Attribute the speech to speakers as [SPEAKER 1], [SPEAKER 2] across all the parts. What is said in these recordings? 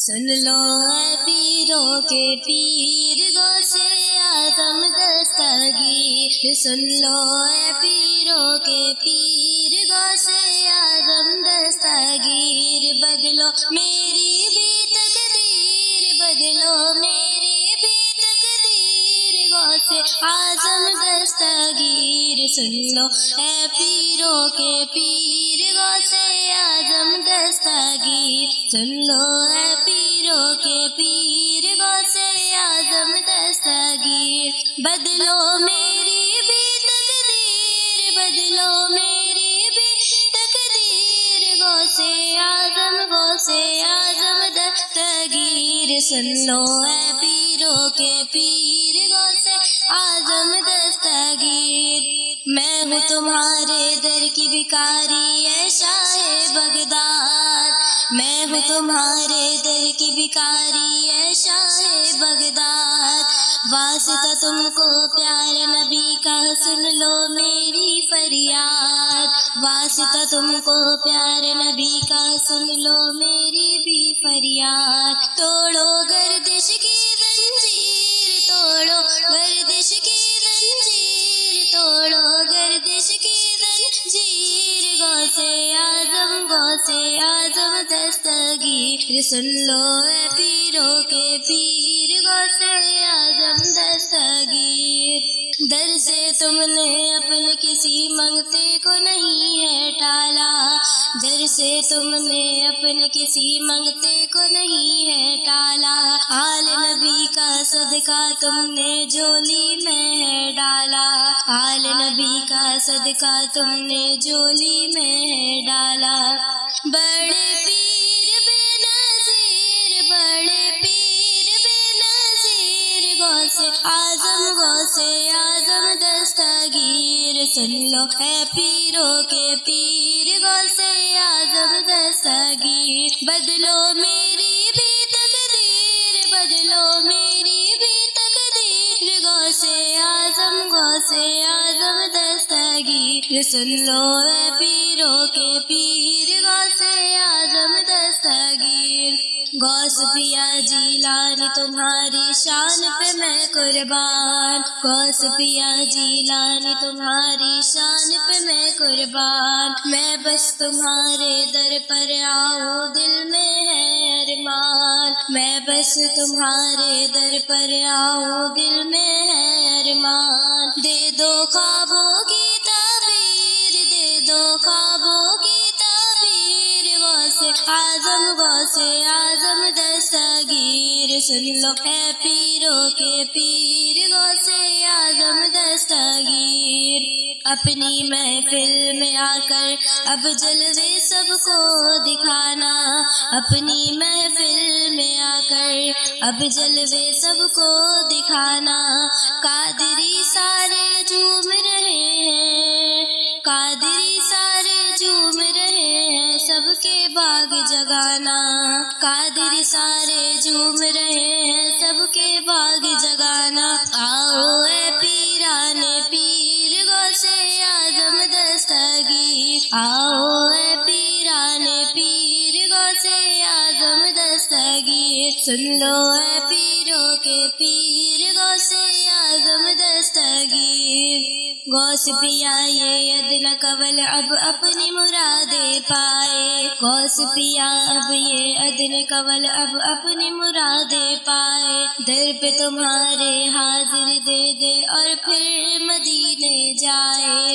[SPEAKER 1] سن لو اے پیروں کے پیر غوث اعظم دستگیر، سن لو اے پیروں کے پیر غوث اعظم دستگیر، بدلو میری بھی تقدیر، بدلو میری بھی تقدیر غوث اعظم دستگیر، سن لو اے پیروں کے پیر غوث اعظم دستگیر، سن لو اے پیروں کے پیر غوث اعظم دستگیر، بدلو میری بھی تقدیر، بدلو میری بھی تقدیر غوث اعظم دستگیر، سن لو اے پیروں کے پیر غوث اعظم دستگیر، میں ہوں تمہارے در کی بھکاری اے شاہ بغداد، میں ہوں تمہارے در کی بھکاری اے شاہ بغداد، واسطہ تم کو پیارے نبی کا، سن لو میری فریاد، واسطہ تم کو پیارے نبی کا، سن لو میری بھی فریاد، توڑو گردش کی زنجیر، توڑو گردش کی زنجیر، توڑو گردش کی زنجیر غوث اعظم دستگیر، سن لو اے پیروں کے پیر غوث اعظم دستگیر، در سے تم نے اپنے کسی منگتے کو نہیں ہے ٹالا، در سے تم نے اپنے کسی منگتے کو نہیں ہے ٹالا، آل نبی کا صدقہ تم نے جھولی میں ہے ڈالا، آل نبی کا صدقہ تم نے جھولی میں ہے ڈالا، بڑے پیر بے نظیر، بڑے پیر بے نظیر غوث اعظم دستگیر، سن لو اے پیروں کے پیر غوث اعظم دستگیر، بدلو میری بھی تقدیر، بدلو میری بھی تقدیر غوث اعظم دستگیر، سن لو اے پیروں کے پیر غوث اعظم دستگیر، غوث پیا جیلانی تمہاری شان پہ میں قربان، غوث پیا جیلانی تمہاری شان پہ میں قربان، میں بس تمہارے در پر آؤں دل میں ہے ارمان، میں بس تمہارے در پر آؤں دل میں ہے ارمان، دے دو خوابوں کی تعبیر، دے دو خوابوں کی تعبیر غوث اعظم دستگیر، سن لو اے پیروں کے پیر غوث اعظم دستگیر، اپنی محفل میں آ کر اب جلوے سب کو دکھانا، اپنی محفل میں آ کر اب جلوے سب کو دکھانا، قادری سارے جھوم رہے ہیں، قادری سارے جھوم رہے ہیں، سب کے باغ جگانا، قادری سارے جھوم رہے ہیں، سب کے باغ جگانا، آؤ اے پیران پیر غوث اعظم دستگیر، آؤ اے پیران پیر غوث اعظم دستگیر، سن لو اے پیروں کے پیر غوث اعظم دستگیر، غوث پیا یہ ادنیٰ کول اب اپنی مرادیں پائے، غوث پیا اب یہ ادنیٰ کول اب اپنی مرادیں پائے، در پہ تمہارے حاضر دے دے اور پھر مدینے جائے،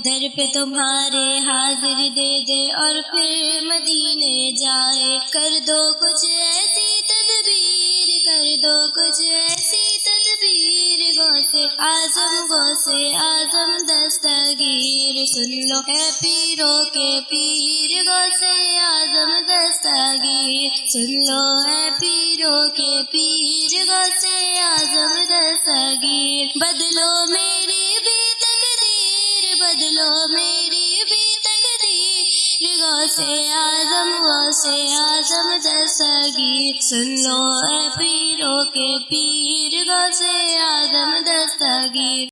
[SPEAKER 1] در پہ تمہارے حاضر دے دے اور پھر مدینے جائے، کر دو کچھ ایسی تدبیر، کر دو کچھ ایسی تدبیر غوث اعظم دستگیر، سن لو اے پیروں کے پیر غوث اعظم دستگیر، سن لو اے پیروں کے پیر غوث اعظم دستگیر، بدلو میری بھی تقدیر، بدلو میری بھی تقدیر غوث اعظم دستگیر، سن لو اے پیروں کے پیر غوث اعظم دستگیر۔